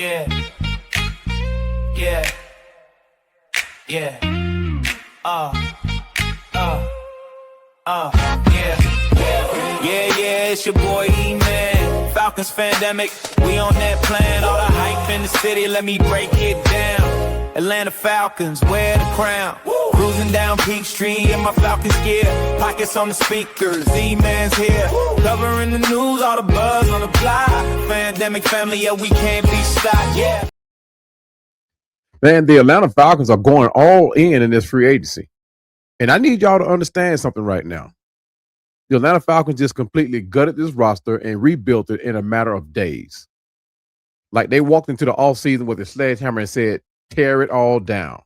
Yeah, yeah, yeah. Uh, uh, yeah. Yeah, it's your boy E-Man. Falcons Fandemic, we on that plan. All the hype in the city, let me break it down. Atlanta Falcons, wear the crown. Cruising down Peachtree in my Falcons gear. Pockets on the speakers, E-Man's here. Covering the news, all the buzz on the block. Fandemic family, yeah, we can't be stopped, yeah. Man, the Atlanta Falcons are going all in this free agency. And I need y'all to understand something right now. The Atlanta Falcons just completely gutted this roster and rebuilt it in a matter of days. Like they walked into the offseason with a sledgehammer and said, tear it all down.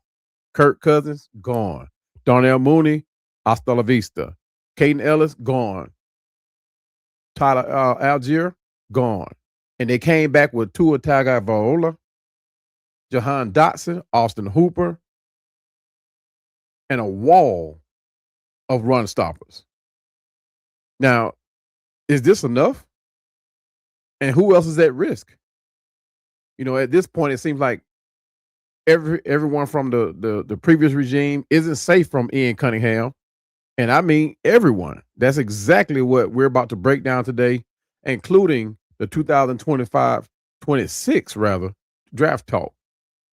Kirk Cousins, gone. Darnell Mooney, hasta la vista. Caden Ellis, gone. Tyler Algier, gone. And they came back with Tua Tagovailoa, Jahan Dotson, Austin Hooper, and a wall of run stoppers. Now, is this enough? And who else is at risk? You know, at this point, it seems like everyone from the previous regime isn't safe from Ian Cunningham. And I mean everyone. That's exactly what we're about to break down today, including the 2025-26 rather draft talk.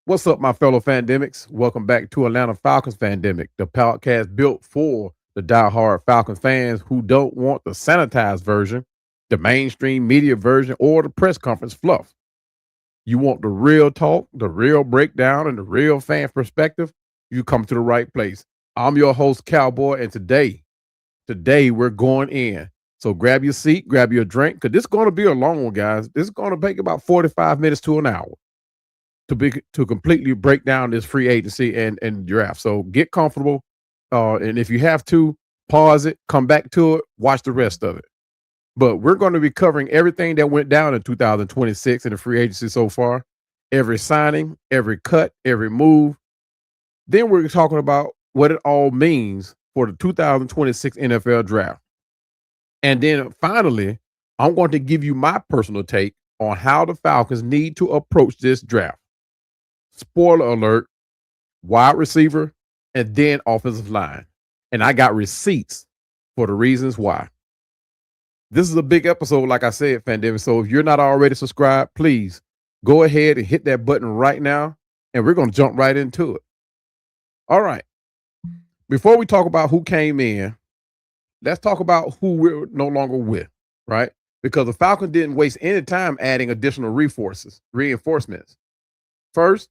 What's up, my fellow Fandemics? Welcome back to Atlanta Falcons Fandemic, the podcast built for the diehard Falcons fans who don't want the sanitized version, the mainstream media version, or the press conference fluff. You want the real talk, the real breakdown, and the real fan perspective, you come to the right place. I'm your host, Cowboy, and today we're going in. So grab your seat, grab your drink, because this is going to be a long one, guys. This is going to take about 45 minutes to an hour to completely break down this free agency and draft. So get comfortable, and if you have to, pause it, come back to it, watch the rest of it. But we're going to be covering everything that went down in 2026 in the free agency so far, every signing, every cut, every move. Then we're talking about what it all means for the 2026 NFL draft. And then finally, I'm going to give you my personal take on how the Falcons need to approach this draft. Spoiler alert, wide receiver, and then offensive line. And I got receipts for the reasons why. This is a big episode, like I said, Fandemic. So if you're not already subscribed, please go ahead and hit that button right now, and we're going to jump right into it. All right. Before we talk about who came in, let's talk about who we're no longer with, right? Because the Falcons didn't waste any time adding additional reinforcements. First,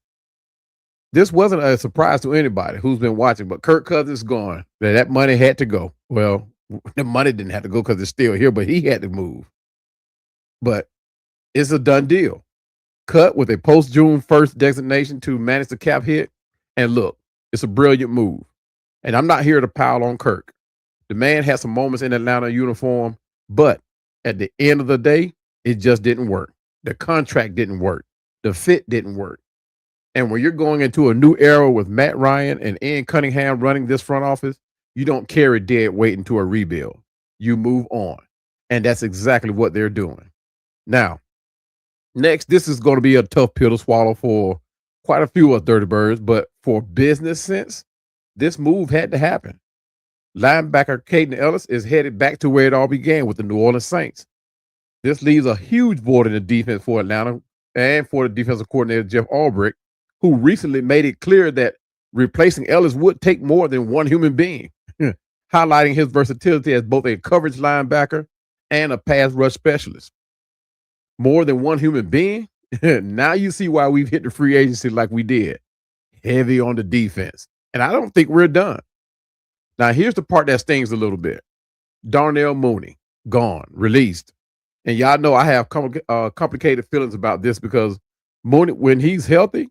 this wasn't a surprise to anybody who's been watching, but Kirk Cousins is gone. That money had to go. Well, the money didn't have to go because it's still here, but he had to move. But it's a done deal. Cut with a post-June 1st designation to manage the cap hit. And look, it's a brilliant move. And I'm not here to pile on Kirk. The man had some moments in Atlanta uniform, but at the end of the day, it just didn't work. The contract didn't work. The fit didn't work. And when you're going into a new era with Matt Ryan and Ian Cunningham running this front office, you don't carry dead weight into a rebuild. You move on. And that's exactly what they're doing. Now, next, this is going to be a tough pill to swallow for quite a few of Dirty Birds, but for business sense, this move had to happen. Linebacker Caden Ellis is headed back to where it all began with the New Orleans Saints. This leaves a huge void in the defense for Atlanta and for the defensive coordinator, Jeff Ulbrich, who recently made it clear that replacing Ellis would take more than one human being, highlighting his versatility as both a coverage linebacker and a pass rush specialist. More than one human being? Now you see why we've hit the free agency like we did. Heavy on the defense. And I don't think we're done. Now, here's the part that stings a little bit. Darnell Mooney, gone, released. And y'all know I have complicated feelings about this because Mooney, when he's healthy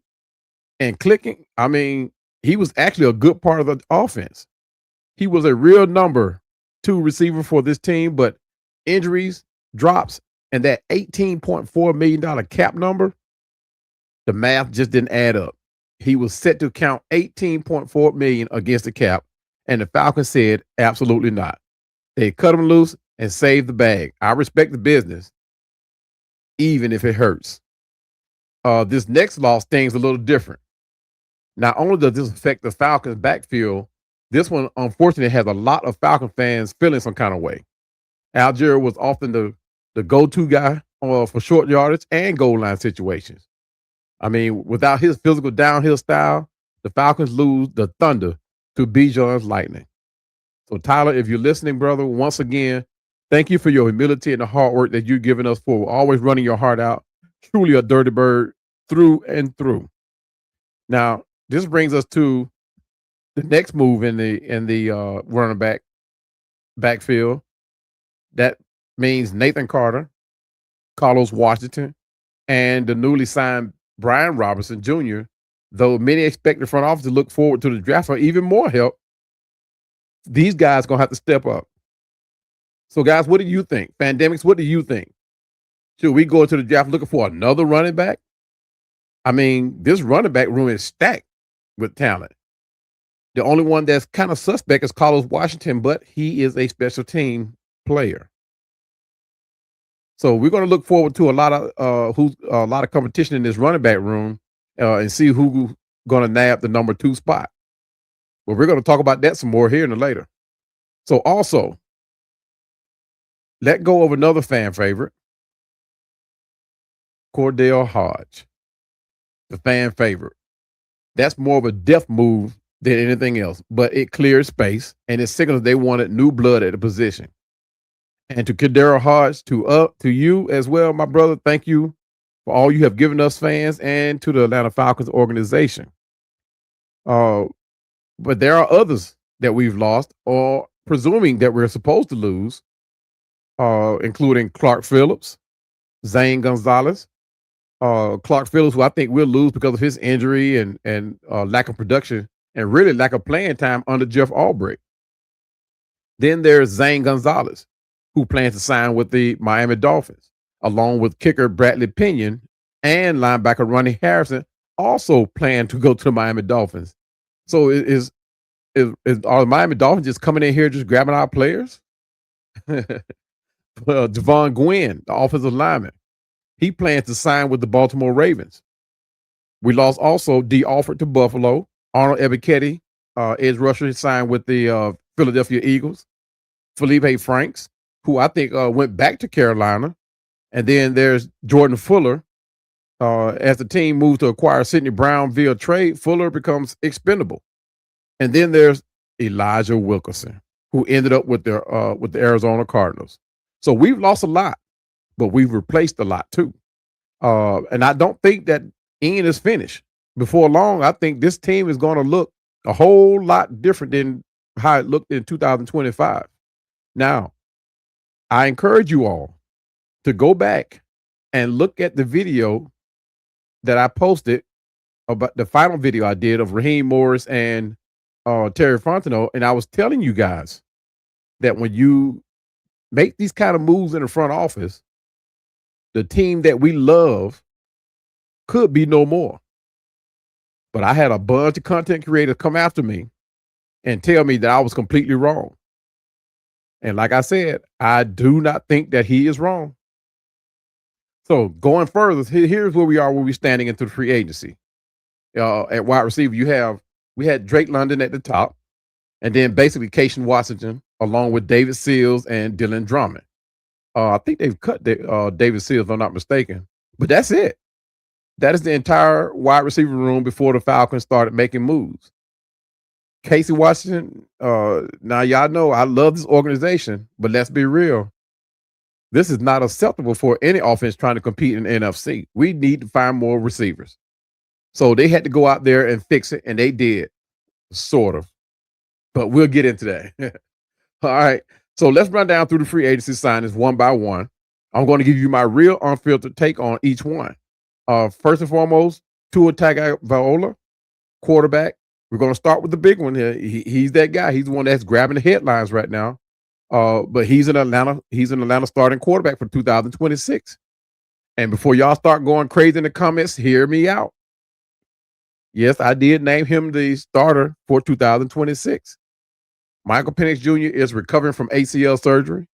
and clicking, I mean, he was actually a good part of the offense. He was a real number 2 receiver for this team, but injuries, drops, and that $18.4 million cap number, the math just didn't add up. He was set to count $18.4 million against the cap, and the Falcons said absolutely not. They cut him loose and saved the bag. I respect the business, even if it hurts. This next loss stings a little different. Not only does this affect the Falcons' backfield, this one unfortunately has a lot of Falcon fans feeling some kind of way. Algier was often the go-to guy for short yardage and goal line situations. I mean, without his physical downhill style, the Falcons lose the thunder to Bijan's Lightning. So, Tyler, if you're listening, brother, once again, thank you for your humility and the hard work that you're giving us for always running your heart out. Truly a dirty bird through and through. Now, this brings us to the next move in the running backfield. That means Nathan Carter, Carlos Washington, and the newly signed Brian Robinson Jr., though many expect the front office to look forward to the draft for even more help, these guys going to have to step up. So, guys, what do you think? Pandemics, what do you think? Should we go into the draft looking for another running back? I mean, this running back room is stacked with talent. The only one that's kind of suspect is Carlos Washington, but he is a special team player. So we're going to look forward to a lot of competition in this running back room and see who's going to nab the number 2 spot. But we're going to talk about that some more here in the later. So also, let go of another fan favorite, Cordell Hodge, the fan favorite. That's more of a depth move than anything else, but it cleared space and it signals they wanted new blood at the position. And to Cordell Hodge, to you as well, my brother, thank you for all you have given us fans and to the Atlanta Falcons organization. But there are others that we've lost or presuming that we're supposed to lose, including Clark Phillips, Zane Gonzalez. Clark Phillips, who I think we'll lose because of his injury and lack of production and really lack of playing time under Jeff Albrecht. Then there's Zane Gonzalez, who plans to sign with the Miami Dolphins, along with kicker Bradley Pinion and linebacker Ronnie Harrison, also plan to go to the Miami Dolphins. So are the Miami Dolphins just coming in here just grabbing our players? Well, Javon Gwynn, the offensive lineman, he plans to sign with the Baltimore Ravens. We lost also D. Alford to Buffalo. Arnold Ebiketie, edge rusher, signed with the Philadelphia Eagles. Felipe Franks, who I think went back to Carolina. And then there's Jordan Fuller. As the team moves to acquire Sidney Brown via trade, Fuller becomes expendable. And then there's Elijah Wilkinson, who ended up with the Arizona Cardinals. So we've lost a lot, but we've replaced a lot too. And I don't think that Ian is finished. Before long, I think this team is going to look a whole lot different than how it looked in 2025. Now, I encourage you all to go back and look at the video that I posted about the final video I did of Raheem Morris and Terry Fontenot. And I was telling you guys that when you make these kind of moves in the front office, the team that we love could be no more. But I had a bunch of content creators come after me and tell me that I was completely wrong. And like I said, I do not think that he is wrong. So going further, here's where we are when we're standing into the free agency. At wide receiver, we had Drake London at the top, and then basically Keishan Washington, along with David Seals and Dylan Drummond. I think they've cut David Seals, if I'm not mistaken. But that's it. That is the entire wide receiver room before the Falcons started making moves. Casey Washington, now y'all know I love this organization, but let's be real. This is not acceptable for any offense trying to compete in the NFC. We need to find more receivers. So they had to go out there and fix it, and they did, sort of. But we'll get into that. All right. So let's run down through the free agency signings one by one. I'm going to give you my real unfiltered take on each one. First and foremost, Tua Tagovailoa, quarterback. We're going to start with the big one here. He's that guy. He's the one that's grabbing the headlines right now. But he's an Atlanta starting quarterback for 2026. And before y'all start going crazy in the comments, hear me out. Yes, I did name him the starter for 2026. Michael Penix Jr. is recovering from ACL surgery.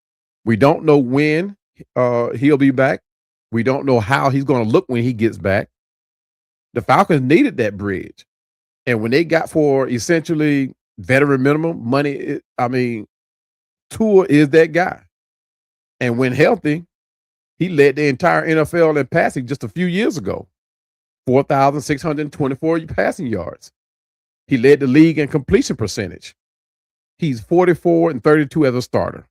We don't know when he'll be back. We don't know how he's going to look when he gets back. The Falcons needed that bridge. And when they got for essentially veteran minimum money, Tua is that guy. And when healthy, he led the entire NFL in passing just a few years ago. 4,624 passing yards. He led the league in completion percentage. He's 44-32 as a starter.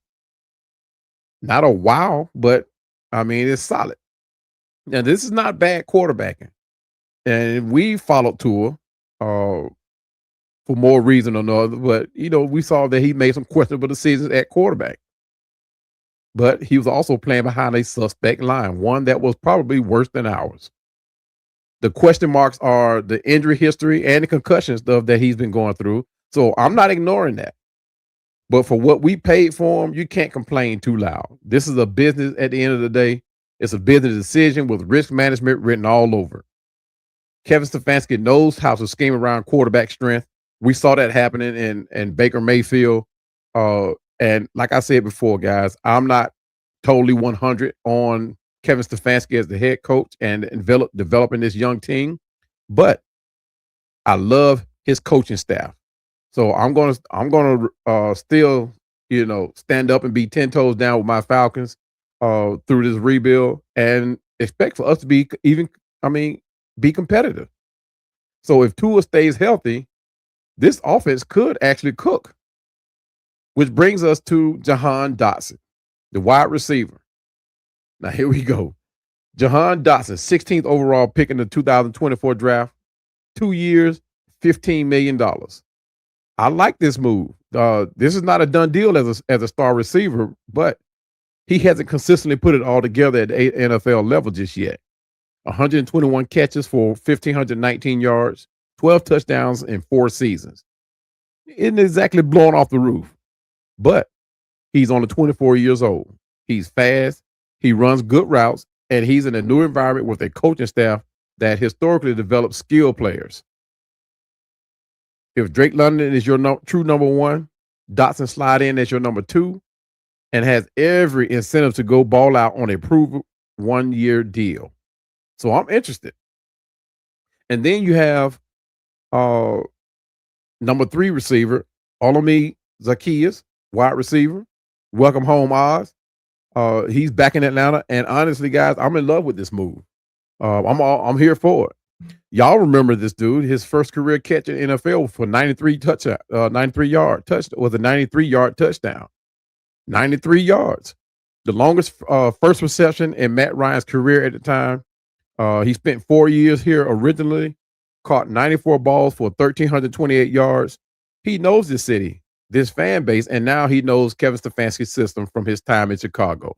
Not a wow, but it's solid. Now, this is not bad quarterbacking. And we followed Tua for more reason than another, but we saw that he made some questionable decisions at quarterback. But he was also playing behind a suspect line, one that was probably worse than ours. The question marks are the injury history and the concussion stuff that he's been going through. So I'm not ignoring that. But for what we paid for him, you can't complain too loud. This is a business at the end of the day. It's a business decision with risk management written all over. Kevin Stefanski knows how to scheme around quarterback strength. We saw that happening in Baker Mayfield. And like I said before, guys, I'm not totally 100 on Kevin Stefanski as the head coach and developing this young team, but I love his coaching staff. So I'm gonna still stand up and be 10 toes down with my Falcons through this rebuild and expect for us to be be competitive. So if Tua stays healthy, this offense could actually cook. Which brings us to Jahan Dotson, the wide receiver. Now, here we go. Jahan Dotson, 16th overall pick in the 2024 draft, 2 years, $15 million. I like this move. This is not a done deal as a star receiver, but he hasn't consistently put it all together at the NFL level just yet. 121 catches for 1,519 yards, 12 touchdowns in 4 seasons. Isn't exactly blowing off the roof, but he's only 24 years old. He's fast. He runs good routes, and he's in a new environment with a coaching staff that historically develops skilled players. If Drake London is your true number one, Dotson slide in as your number 2 and has every incentive to go ball out on a proven 1-year deal. So I'm interested. And then you have number 3 receiver, Olami Zaccheaus, wide receiver. Welcome home, Oz. He's back in Atlanta, and honestly, guys, I'm in love with this move. I'm here for it. Y'all remember this dude? His first career catch in NFL for 93-yard touchdown. 93 yards, the longest first reception in Matt Ryan's career at the time. He spent 4 years here originally, caught 94 balls for 1,328 yards. He knows this city, this fan base, and now he knows Kevin Stefanski's system from his time in Chicago.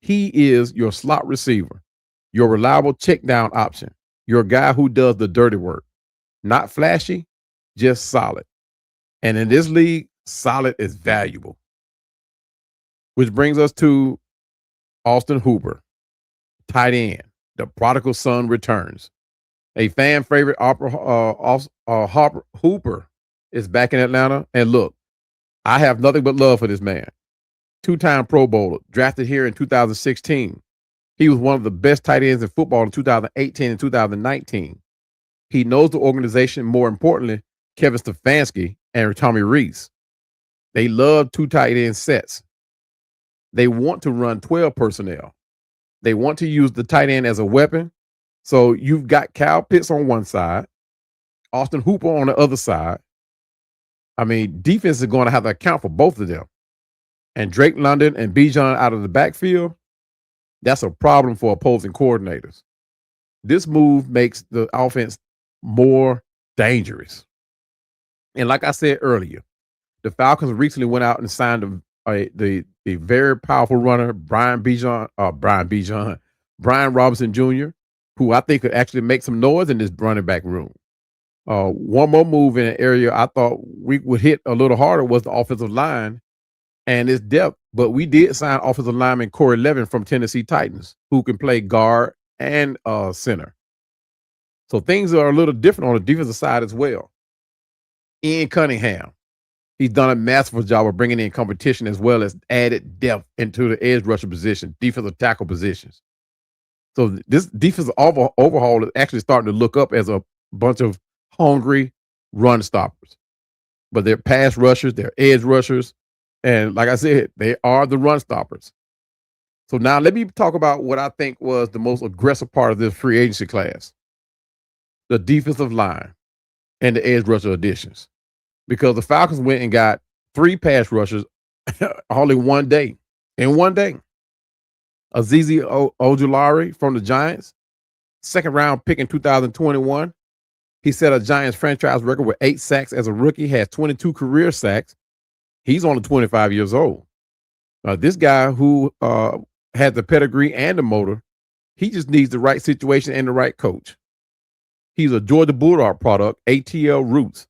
He is your slot receiver, your reliable check down option, your guy who does the dirty work. Not flashy, just solid. And in this league, solid is valuable. Which brings us to Austin Hooper, tight end. The prodigal son returns. A fan favorite, Hooper is back in Atlanta. And look, I have nothing but love for this man. 2-time Pro Bowler, drafted here in 2016. He was one of the best tight ends in football in 2018 and 2019. He knows the organization, more importantly, Kevin Stefanski and Tommy Rees. They love 2 tight end sets. They want to run 12 personnel. They want to use the tight end as a weapon. So you've got Kyle Pitts on one side, Austin Hooper on the other side. Defense is going to have to account for both of them. And Drake London and Bijan out of the backfield, that's a problem for opposing coordinators. This move makes the offense more dangerous. And like I said earlier, the Falcons recently went out and signed the very powerful runner, Brian Robinson Jr., who I think could actually make some noise in this running back room. One more move in an area I thought we would hit a little harder was the offensive line and its depth. But we did sign offensive lineman Corey Levin from Tennessee Titans, who can play guard and center. So things are a little different on the defensive side as well. Ian Cunningham, he's done a masterful job of bringing in competition as well as added depth into the edge rusher position, defensive tackle positions. So this defensive overhaul is actually starting to look up as a bunch of hungry run stoppers. But they're pass rushers, they're edge rushers, and like I said, they are the run stoppers. So now let me talk about what I think was the most aggressive part of this free agency class: the defensive line and the edge rusher additions. Because the Falcons went and got 3 pass rushers all in one day. In one day. Azizi Ojulari from the Giants, second round pick in 2021. He set a Giants franchise record with 8 sacks as a rookie, has 22 career sacks. He's only 25 years old. This guy who had the pedigree and the motor, he just needs the right situation and the right coach. He's a Georgia Bulldog product, ATL roots.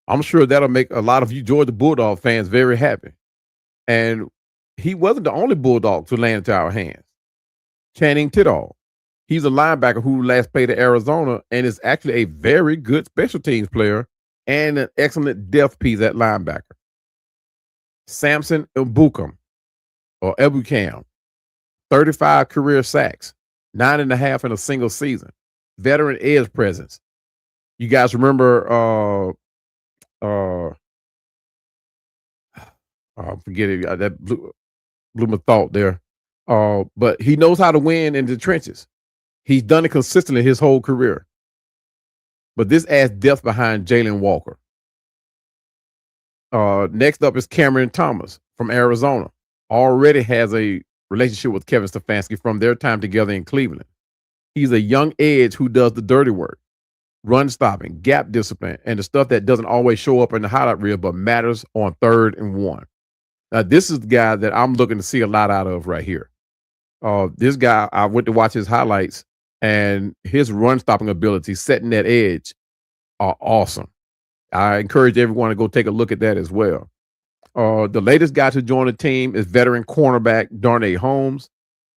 I'm sure that'll make a lot of you Georgia Bulldog fans very happy. And he wasn't the only Bulldog to land into our hands. Channing Tindall. He's a linebacker who last played at Arizona and is actually a very good special teams player and an excellent depth piece at linebacker. Samson Ebukam, or Ebukam, 35 career sacks, 9.5 in a single season. Veteran edge presence. You guys remember forget it. That blew my thought there. But he knows how to win in the trenches. He's done it consistently his whole career. But this adds depth behind Jalen Walker. Next up is Cameron Thomas from Arizona. Already has a relationship with Kevin Stefanski from their time together in Cleveland. He's a young edge who does the dirty work, run stopping, gap discipline, and the stuff that doesn't always show up in the highlight reel but matters on 3rd and 1. Now, this is the guy that I'm looking to see a lot out of right here. This guy, I went to watch his highlights, and his run stopping ability, setting that edge, are awesome. I encourage everyone to go take a look at that as well. The latest guy to join the team is veteran cornerback Darnay Holmes,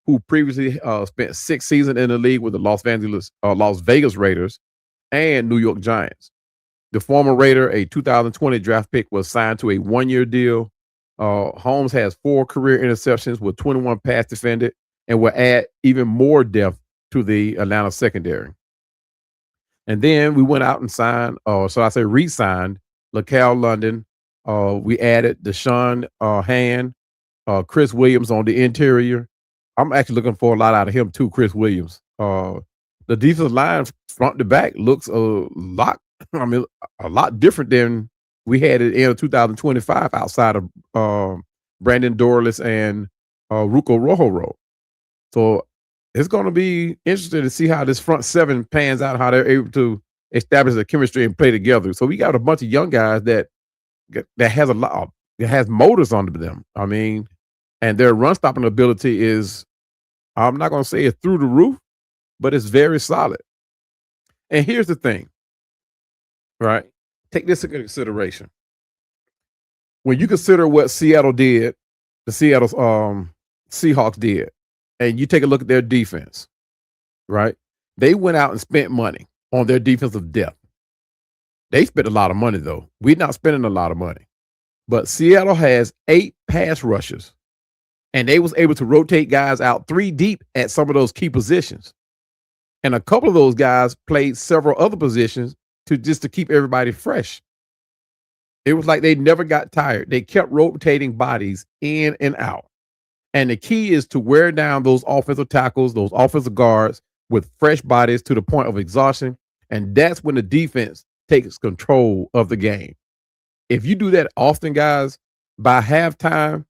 who previously spent 6 seasons in the league with the Las Vegas Raiders and New York Giants. The former Raider, a 2020 draft pick, was signed to a 1-year deal. Holmes has 4 career interceptions with 21 pass defended and will add even more depth to the Atlanta secondary. And then we went out and signed, re-signed LaCal London. We added Deshaun Hand, Chris Williams on the interior. I'm actually looking for a lot out of him too, Chris Williams. The defensive line front to back looks a lot different than we had it in 2025 outside of Brandon Dorless and Ruko Rohoro. So it's going to be interesting to see how this front 7 pans out, how they're able to establish the chemistry and play together. So we got a bunch of young guys that has motors under them. I mean, and their run stopping ability is, I'm not going to say it's through the roof, but it's very solid. And here's the thing, right? Take this into consideration. When you consider what Seattle did, the Seattle Seahawks did, and you take a look at their defense, right? They went out and spent money on their defensive depth. They spent a lot of money, though. We're not spending a lot of money. But Seattle has 8 pass rushers, and they was able to rotate guys out 3 deep at some of those key positions. And a couple of those guys played several other positions to keep everybody fresh. It was like they never got tired. They kept rotating bodies in and out. And the key is to wear down those offensive tackles, those offensive guards with fresh bodies to the point of exhaustion. And that's when the defense takes control of the game. If you do that often, guys, by halftime,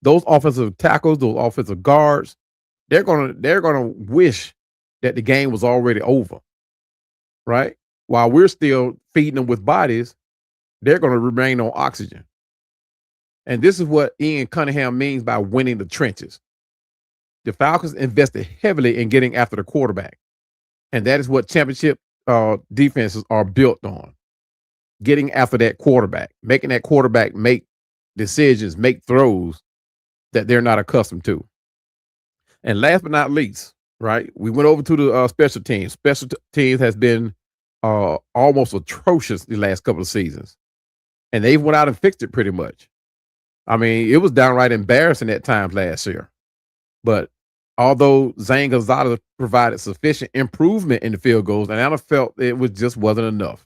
those offensive tackles, those offensive guards, they're gonna wish that the game was already over, right? While we're still feeding them with bodies, they're going to remain on oxygen. And this is what Ian Cunningham means by winning the trenches. The Falcons invested heavily in getting after the quarterback. And that is what championship defenses are built on. Getting after that quarterback, making that quarterback make decisions, make throws that they're not accustomed to. And last but not least, right, we went over to the special teams. Special teams has been almost atrocious the last couple of seasons. And they went out and fixed it pretty much. I mean, it was downright embarrassing at times last year. But Although Zane Gonzalez provided sufficient improvement in the field goals, Atlanta felt just wasn't enough.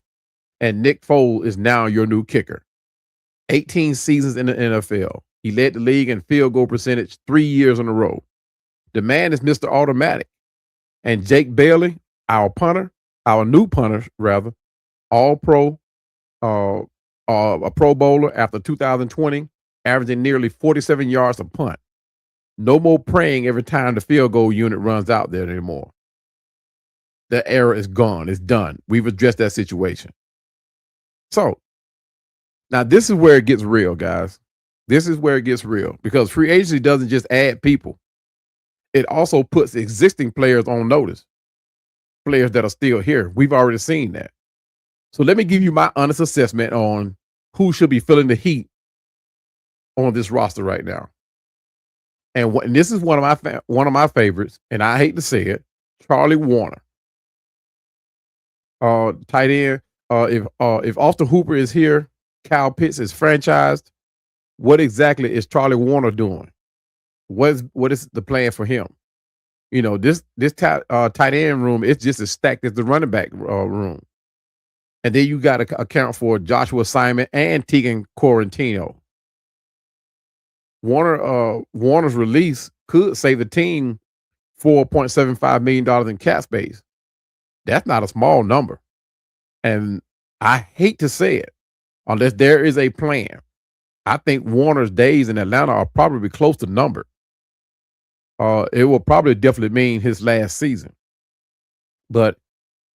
And Nick Foles is now your new kicker. 18 seasons in the NFL. He led the league in field goal percentage 3 years in a row. The man is Mr. Automatic. And Jake Bailey, our new punter, rather, all pro, a Pro Bowler after 2020, averaging nearly 47 yards a punt. No more praying every time the field goal unit runs out there anymore. The era is gone. It's done. We've addressed that situation. So now this is where it gets real, guys. This is where it gets real because free agency doesn't just add people. It also puts existing players on notice, players that are still here. We've already seen that. So let me give you my honest assessment on who should be feeling the heat on this roster right now. And this is one of my favorites, and I hate to say it, Charlie Warner, tight end. If Austin Hooper is here, Kyle Pitts is franchised. What exactly is Charlie Warner doing? What is the plan for him? You know, this tight end room is just as stacked as the running back room. And then you got to account for Joshua Simon and Tegan Quarantino. Warner's release could save the team $4.75 million in cap space. That's not a small number. And I hate to say it, unless there is a plan. I think Warner's days in Atlanta are probably close to numbered. It will probably definitely mean his last season. But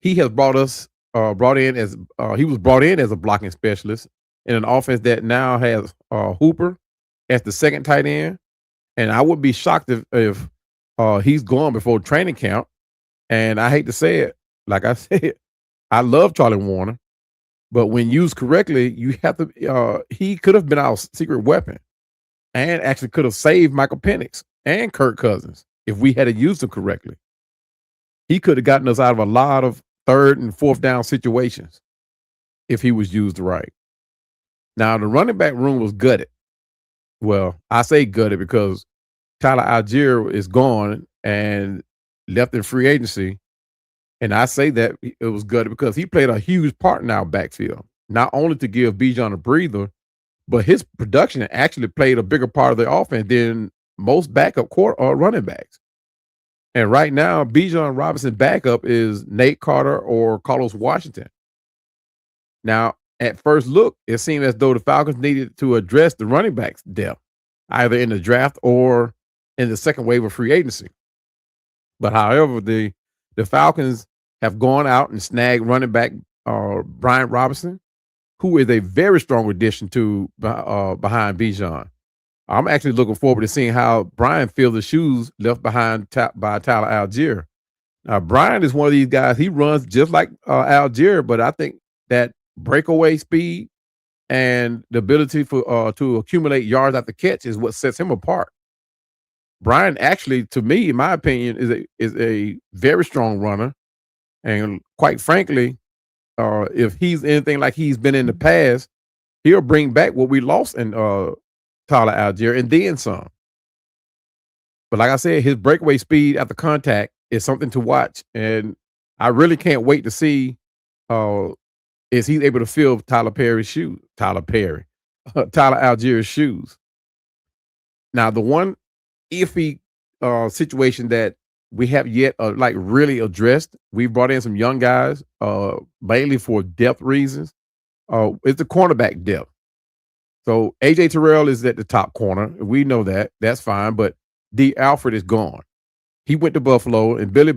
he has brought in as a blocking specialist in an offense that now has Hooper as the second tight end. And I would be shocked if he's gone before training camp. And I hate to say it, like I said, I love Charlie Warner, but when used correctly, you have to. He could have been our secret weapon, and actually could have saved Michael Penix and Kirk Cousins if we had used him correctly. He could have gotten us out of a lot of third and fourth down situations if he was used right. Now the running back room was gutted. Well, I say gutted because Tyler Algier is gone and left in free agency. And I say that it was gutted because he played a huge part in our backfield, not only to give Bijan a breather, but his production actually played a bigger part of the offense than most backup running backs. And right now, Bijan Robinson's backup is Nate Carter or Carlos Washington. Now, at first look, it seemed as though the Falcons needed to address the running backs depth, either in the draft or in the second wave of free agency. But however, the Falcons have gone out and snagged running back Brian Robinson, who is a very strong addition to behind Bijan. I'm actually looking forward to seeing how Brian fills the shoes left behind by Tyler Algier. Now, Brian is one of these guys. He runs just like Algier, but I think that breakaway speed and the ability to accumulate yards after catch is what sets him apart. Brian actually, to me, in my opinion, is a very strong runner, and quite frankly, if he's anything like he's been in the past, he'll bring back what we lost in Tyler Algier and then some. But like I said, his breakaway speed after contact is something to watch, and I really can't wait to see is he able to fill Tyler Algier's shoes. Now, the one iffy situation that we have yet really addressed, we've brought in some young guys mainly for depth reasons. It's the cornerback depth. So AJ Terrell is at the top corner. We know that. That's fine. But D. Alfred is gone. He went to Buffalo, and Billy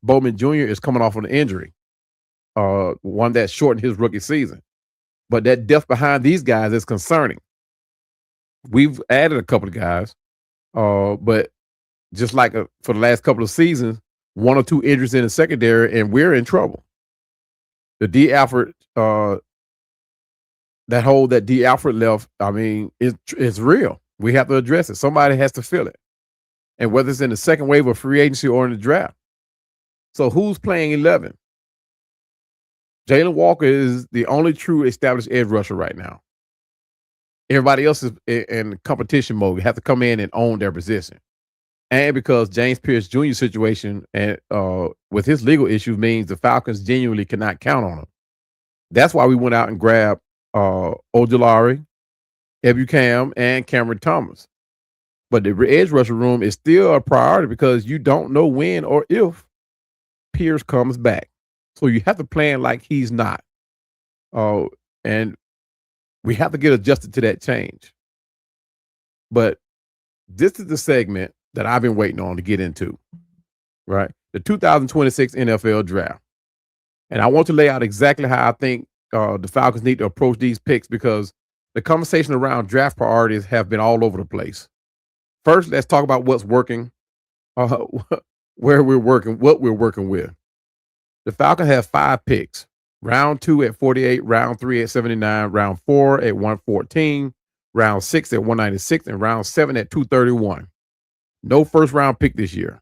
Bowman Jr. is coming off an injury, one that shortened his rookie season. But that depth behind these guys is concerning. We've added a couple of guys, but just like for the last couple of seasons, one or two injuries in the secondary, and we're in trouble. The D. Alfred, that hole that D. Alfred left, I mean, it's real. We have to address it. Somebody has to fill it. And whether it's in the second wave of free agency or in the draft. So who's playing 11? Jalen Walker is the only true established edge rusher right now. Everybody else is in competition mode. You have to come in and own their position. and because James Pierce Jr. situation and with his legal issues means the Falcons genuinely cannot count on him. That's why we went out and grabbed Ojulari, Ebucam, and Cameron Thomas. But the edge rusher room is still a priority because you don't know when or if Pierce comes back. So you have to plan like he's not. And we have to get adjusted to that change. But this is the segment that I've been waiting on to get into, right? The 2026 NFL draft. And I want to lay out exactly how I think the Falcons need to approach these picks because the conversation around draft priorities have been all over the place. First, let's talk about what's working, where we're working, what we're working with. The Falcons have 5 picks. Round 2 at 48, round 3 at 79, round 4 at 114, round 6 at 196, and round 7 at 231. No first round pick this year.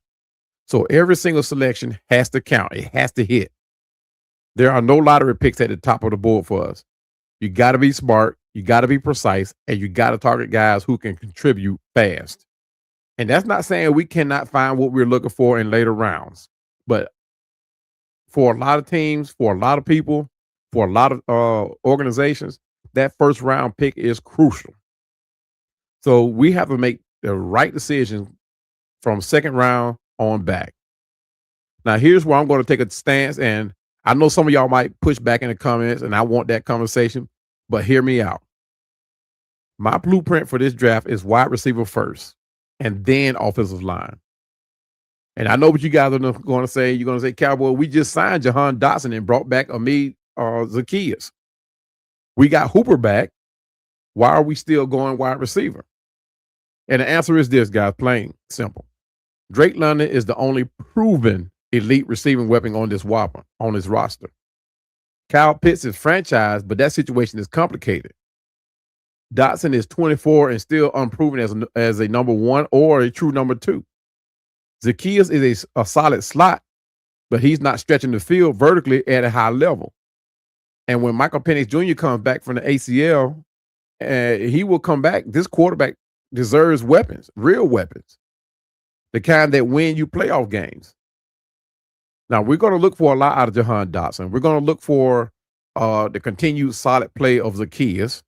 So every single selection has to count. It has to hit. There are no lottery picks at the top of the board for us. You got to be smart, you got to be precise, and you got to target guys who can contribute fast. And that's not saying we cannot find what we're looking for in later rounds. But for a lot of teams, for a lot of people, for a lot of organizations, that first round pick is crucial. So we have to make the right decision from second round on back. Now, here's where I'm going to take a stance, and I know some of y'all might push back in the comments, and I want that conversation, but hear me out. My blueprint for this draft is wide receiver first, and then offensive line. And I know what you guys are going to say. You're going to say, Cowboy, we just signed Jahan Dotson and brought back Amid Zaccheaus. We got Hooper back. Why are we still going wide receiver? And the answer is this, guys, plain, simple. Drake London is the only proven elite receiving weapon on this roster. Kyle Pitts is franchised, but that situation is complicated. Dotson is 24 and still unproven as a number 1 or a true number 2. Zaccheaus is a solid slot, but he's not stretching the field vertically at a high level. And when Michael Penix Jr. comes back from the ACL, he will come back. This quarterback deserves weapons, real weapons, the kind that win you playoff games. Now, we're going to look for a lot out of Jahan Dotson. We're going to look for the continued solid play of Zaccheaus.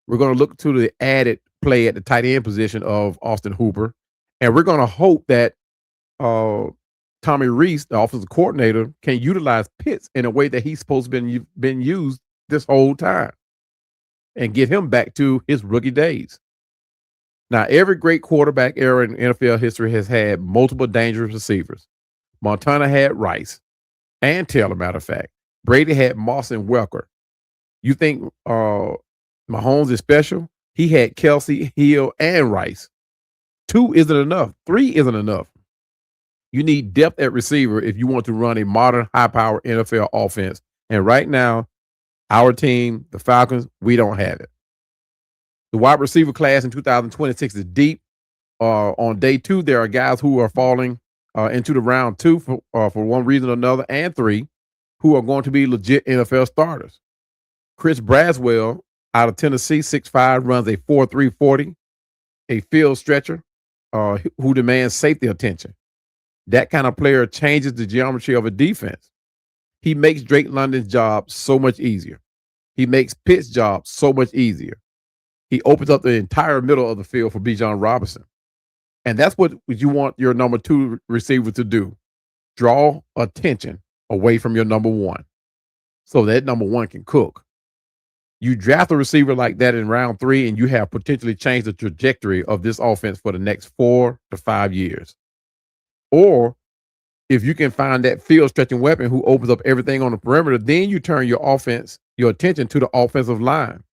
We're going to look to the added play at the tight end position of Austin Hooper. And we're going to hope that Tommy Reese, the offensive coordinator, can utilize Pitts in a way that he's supposed to have been used this whole time and get him back to his rookie days. Now, every great quarterback era in NFL history has had multiple dangerous receivers. Montana had Rice and Taylor, matter of fact. Brady had Moss and Welker. You think Mahomes is special? He had Kelsey, Hill, and Rice. 2 isn't enough. 3 isn't enough. You need depth at receiver if you want to run a modern, high-powered NFL offense. And right now, our team, the Falcons, we don't have it. The wide receiver class in 2026 is deep. On day 2, there are guys who are falling into the round 2 for one reason or another, and 3 who are going to be legit NFL starters. Chris Braswell out of Tennessee, 6'5", runs a 4.3 40, a field stretcher who demands safety attention. That kind of player changes the geometry of a defense. He makes Drake London's job so much easier. He makes Pitt's job so much easier. He opens up the entire middle of the field for Bijan Robinson. And that's what you want your number 2 receiver to do. Draw attention away from your number 1 so that number 1 can cook. You draft a receiver like that in round 3 and you have potentially changed the trajectory of this offense for the next 4 to 5 years. Or if you can find that field stretching weapon who opens up everything on the perimeter, then you turn your attention to the offensive line.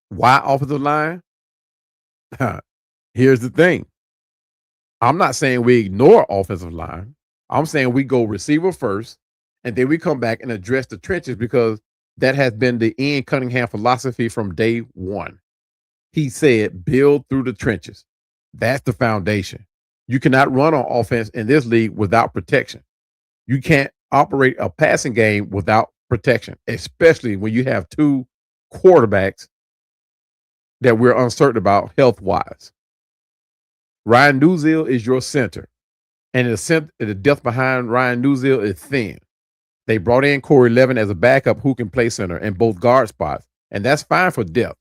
Why offensive line? Here's the thing. I'm not saying we ignore offensive line. I'm saying we go receiver first, and then we come back and address the trenches because that has been the Ian Cunningham philosophy from day 1. He said, build through the trenches. That's the foundation. You cannot run on offense in this league without protection. You can't operate a passing game without protection, especially when you have 2 quarterbacks that we're uncertain about health-wise. Ryan Newsill is your center, and the depth behind Ryan Newsill is thin. They brought in Corey Levin as a backup who can play center in both guard spots, and that's fine for depth.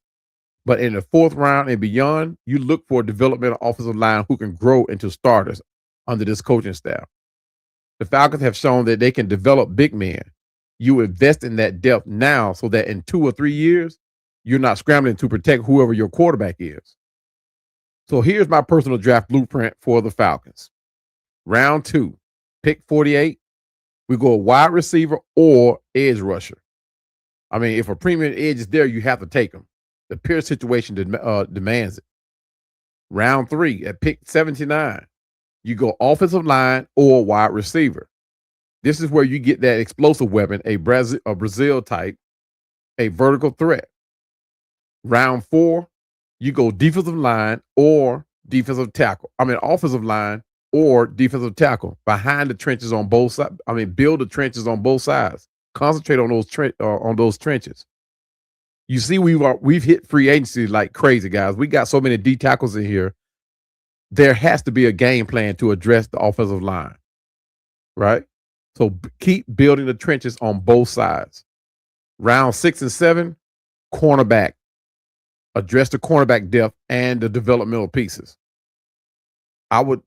But in the fourth round and beyond, you look for a developmental offensive line who can grow into starters under this coaching staff. The Falcons have shown that they can develop big men. You invest in that depth now so that in 2 or 3 years, you're not scrambling to protect whoever your quarterback is. So here's my personal draft blueprint for the Falcons. Round 2, pick 48. We go wide receiver or edge rusher. I mean, if a premium edge is there, you have to take them. The pure situation demands it. Round 3, at pick 79, you go offensive line or wide receiver. This is where you get that explosive weapon, a Brazil type, a vertical threat. Round 4, you go defensive line or defensive tackle. I mean, offensive line or defensive tackle behind the trenches on both sides. I mean, build the trenches on both sides. Concentrate on those trenches. You see, we've hit free agency like crazy, guys. We got so many D tackles in here. There has to be a game plan to address the offensive line, right? So keep building the trenches on both sides. Round 6 and 7, cornerback. Address the cornerback depth and the developmental pieces. I would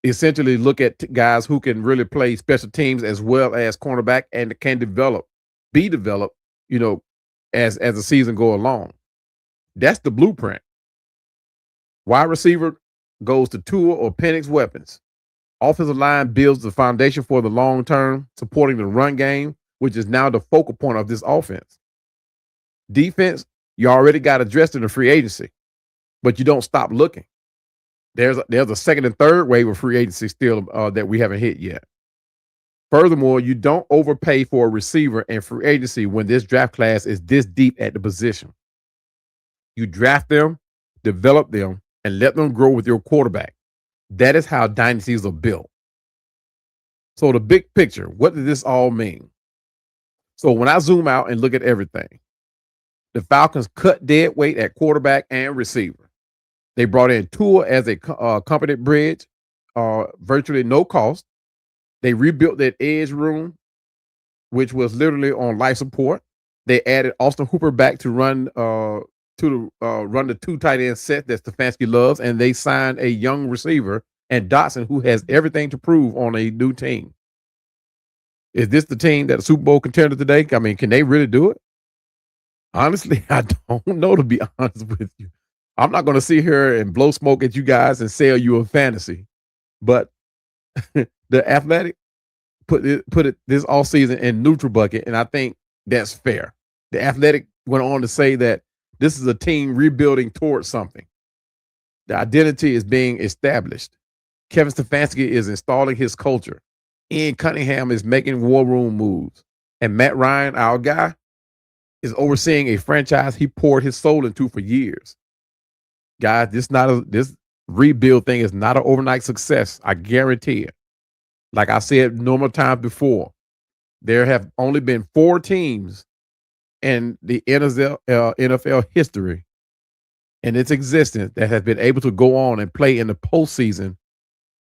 essentially look at guys who can really play special teams as well as cornerback and can be developed, as the season go along. That's the blueprint. Wide receiver goes to Tua or Penix weapons. Offensive line builds the foundation for the long term, supporting the run game, which is now the focal point of this offense. Defense, you already got addressed in the free agency, but you don't stop looking. There's a second and third wave of free agency still that we haven't hit yet. Furthermore, you don't overpay for a receiver in free agency when this draft class is this deep at the position. You draft them, develop them, and let them grow with your quarterback. That is how dynasties are built. So the big picture, what does this all mean? So when I zoom out and look at everything, the Falcons cut dead weight at quarterback and receiver. They brought in Tua as a competent bridge, virtually no cost. They rebuilt that edge room, which was literally on life support. They added Austin Hooper back to run the 2 tight end set that Stefanski loves, and they signed a young receiver and Dotson, who has everything to prove on a new team. Is this the team that's a Super Bowl contender today? I mean, can they really do it? Honestly, I don't know, to be honest with you. I'm not going to sit here and blow smoke at you guys and sell you a fantasy, but the Athletic put it this offseason in neutral bucket, and I think that's fair. The Athletic went on to say that this is a team rebuilding towards something. The identity is being established. Kevin Stefanski is installing his culture. Ian Cunningham is making war room moves. And Matt Ryan, our guy, is overseeing a franchise he poured his soul into for years. Guys, this rebuild thing is not an overnight success. I guarantee it. Like I said normal times before, there have only been 4 teams in the NFL history in its existence that has been able to go on and play in the postseason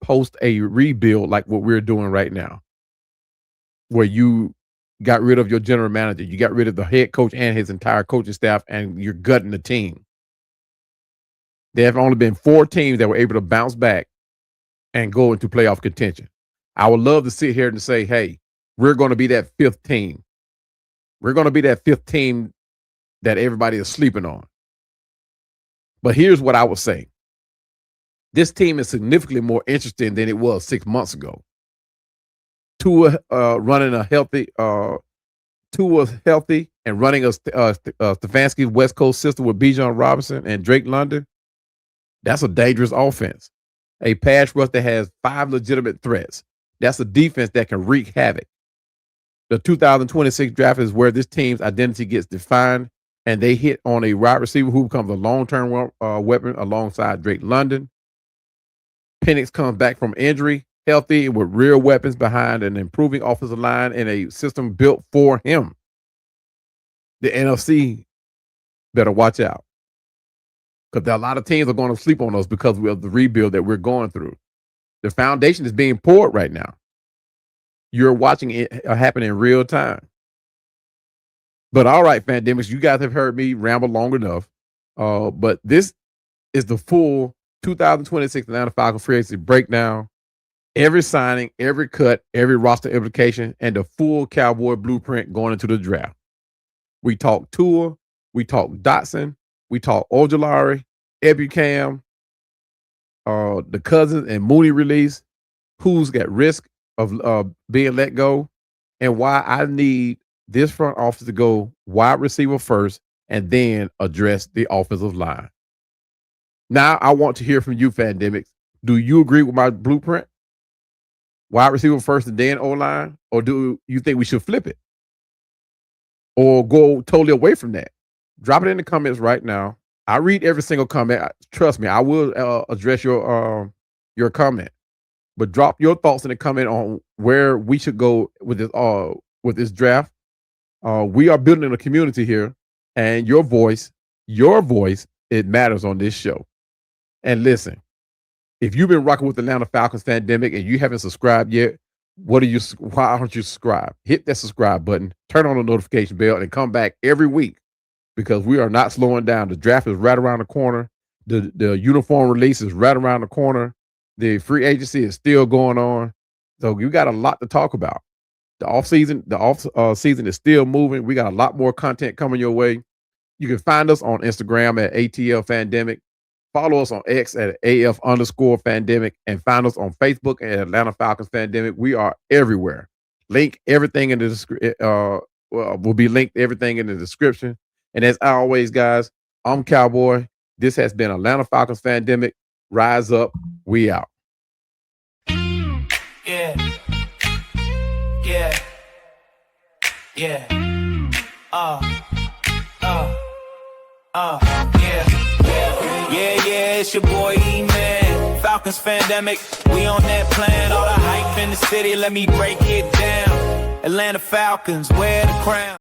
post a rebuild like what we're doing right now, where you got rid of your general manager, you got rid of the head coach and his entire coaching staff, and you're gutting the team. There have only been 4 teams that were able to bounce back and go into playoff contention. I would love to sit here and say, hey, we're going to be that 5th team. We're going to be that 5th team that everybody is sleeping on. But here's what I would say. This team is significantly more interesting than it was 6 months ago. Tua running a healthy, Tua's healthy and running a Stefanski's West Coast system with Bijan Robinson and Drake London. That's a dangerous offense. A pass rush that has 5 legitimate threats. That's a defense that can wreak havoc. The 2026 draft is where this team's identity gets defined, and they hit on a wide receiver who becomes a long-term weapon alongside Drake London. Penix comes back from injury, healthy, with real weapons behind an improving offensive line and a system built for him. The NFC better watch out. because a lot of teams are going to sleep on us because of the rebuild that we're going through. The foundation is being poured right now. You're watching it happen in real time. But all right, Fandemics, you guys have heard me ramble long enough. But this is the full 2026 Atlanta Falcons free agency breakdown. Every signing, every cut, every roster implication, and the full Cowboy blueprint going into the draft. We talk Tua, we talk Dotson, we talk Ojulari, Ebukam, the Cousins and Mooney release, who's got risk of being let go, and why I need this front office to go wide receiver first and then address the offensive line. Now I want to hear from you, Fandemics. Do you agree with my blueprint? Wide receiver first and then O-line? Or do you think we should flip it? Or go totally away from that? Drop it in the comments right now. I read every single comment. Trust me, I will address your comment. But drop your thoughts in the comment on where we should go with this draft. We are building a community here, and your voice, it matters on this show. And listen, if you've been rocking with the Atlanta Falcons Fandemic and you haven't subscribed yet, why aren't you subscribed? Hit that subscribe button, turn on the notification bell, and come back every week, because we are not slowing down. The draft is right around the corner. The uniform release is right around the corner. The free agency is still going on. So you got a lot to talk about. The offseason is still moving. We got a lot more content coming your way. You can find us on Instagram at ATL Fandemic. Follow us on X at AF_Fandemic, and find us on Facebook at Atlanta Falcons Fandemic. We are everywhere. Link everything in the description. Will be linked everything in the description. And as always, guys, I'm Cowboy. This has been Atlanta Falcons Fandemic. Rise up. We out. Yeah. Yeah. Yeah. Yeah, it's your boy E-Man. Falcons Fandemic, we on that plan. All the hype in the city, let me break it down. Atlanta Falcons, wear the crown.